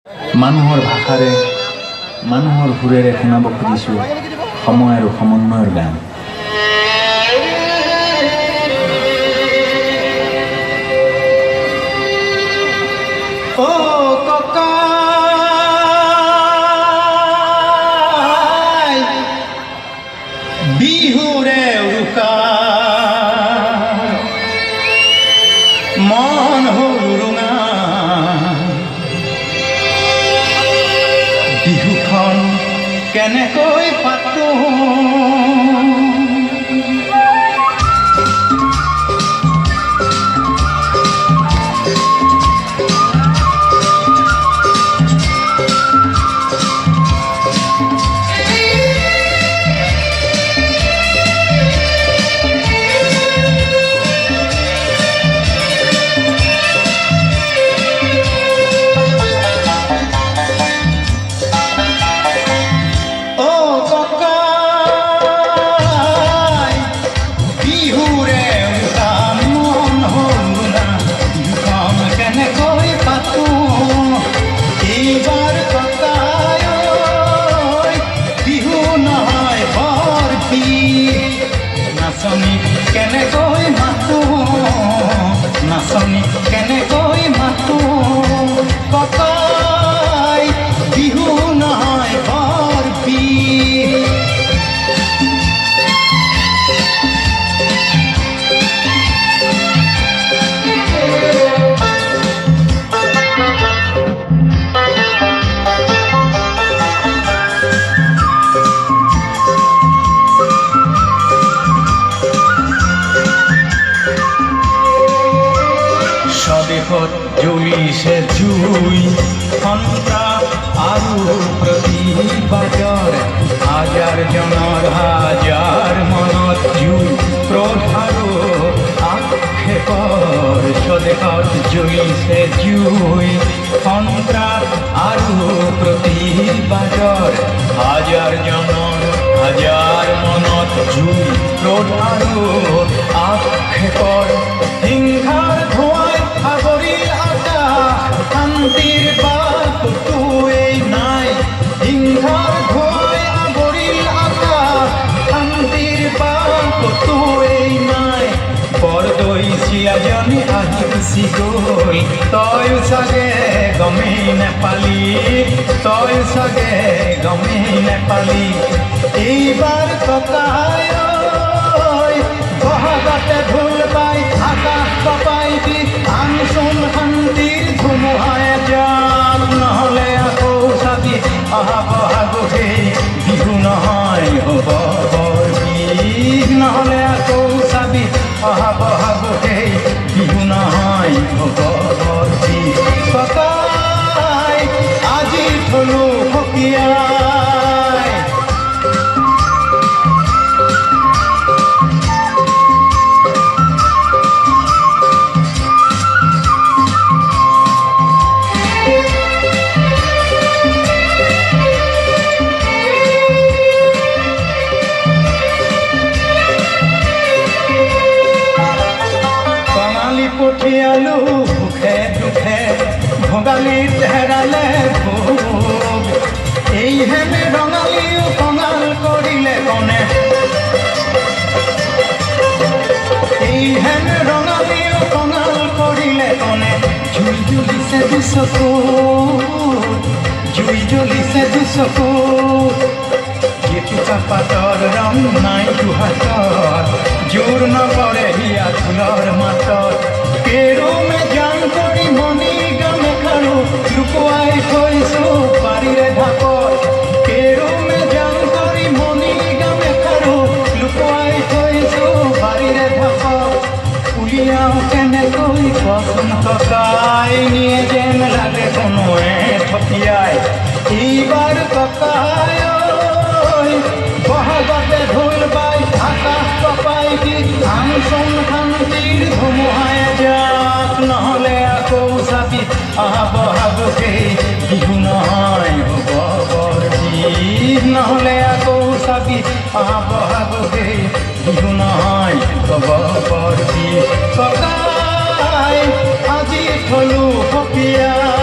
মানুহৰ ভাষাৰে মানুহৰ সুৰেৰে শুনাব খুজিছোঁ সময় আৰু সমন্বয়ৰ গান। বিহুৰে উৰুকা মন হুৰুঙা বিহুখন কেনেকৈ পাতো কেনেকৈ মাতো নাচনি কেনেকৈ মাতো ককাই বিহু নহয় বৰ বিষ স্বদেশত জ্বলিছে জুই সন্ত্ৰাস আৰু প্ৰতিবাদৰ হাজাৰজনৰ হাজাৰ মনত জুই ক্ৰোধ আৰু আক্ষেপৰ স্বদেশত জ্বলিছে জুই সন্ত্ৰাস আৰু প্ৰতিবাদৰ হাজাৰজনৰ হাজাৰ মনত জুই ক্ৰোধ আৰু আক্ষেপৰ হিংসাৰ ধোঁৱাই আৱৰিল আকাশ শান্তিৰ বাটটোৱেই নাই হিংসাৰ ধোঁৱাই আৱৰিল আকাশ শান্তিৰ বাটটোৱেই নাই বৰদৈ চিয়াজনী আহি গুচি গ'ল তই চাগে গমেই নেপালি তই চাগে গমেই নেপালি এইবাৰ ককাই বহাগতে ঢোল পাই আকাশ কপাই দি আনচোন শান্তিৰ ধুমুহাই যাক নহ'লে আকৌ চাবি অহা বহাগতেই বিহু নহয় হ'ব বৰ বিষ নহ'লে আকৌ চাবি অহা বহাগতেই বিহু নহয় হ'ব বৰ বিষ ককাই আজি থলো সকীয়াই পঠিয়ালো সুখে দুখে ভোগালীত হেৰালে ভোগ এইহেনে ৰঙালীও কঙাল কৰিলে কনে এইহেনে ৰঙালীও কঙাল কৰিলে কনে জুই জ্বলিছে দুচকুত জুই জ্বলিছে দুচকুত জেতুকা পাতৰ ৰং নাই দুহাতৰ জোৰ নপৰে হিয়া ফুলৰ মাতত কেৰুমে জান কৰি মণি গামে খাৰু লুকুৱাই থৈছোঁ বাৰীৰে ঢাপত কেৰুমে জান কৰি মণি গামে খাৰু লুকুৱাই থৈছোঁ বাৰীৰে ঢাপত উলিয়াওঁ কেনেকৈ কচোন ককাই নিয়ে যেন লাগে কোনোৱে থপিয়াই এইবাৰ ককাই বহাগতে ঢোল বাই আকাশ কপাই দি আনচোন শান্তিৰ ধুমুহাই যাক নহ'লে আকৌ চাবি অহা বহাগতেই বিহু নহয় হ'ব বৰ বিষ নহ'লে আকৌ চাবি অহা বহাগতেই বিহু নহয় হ'ব বৰ বিষ ককাই আজি থলো সকীয়া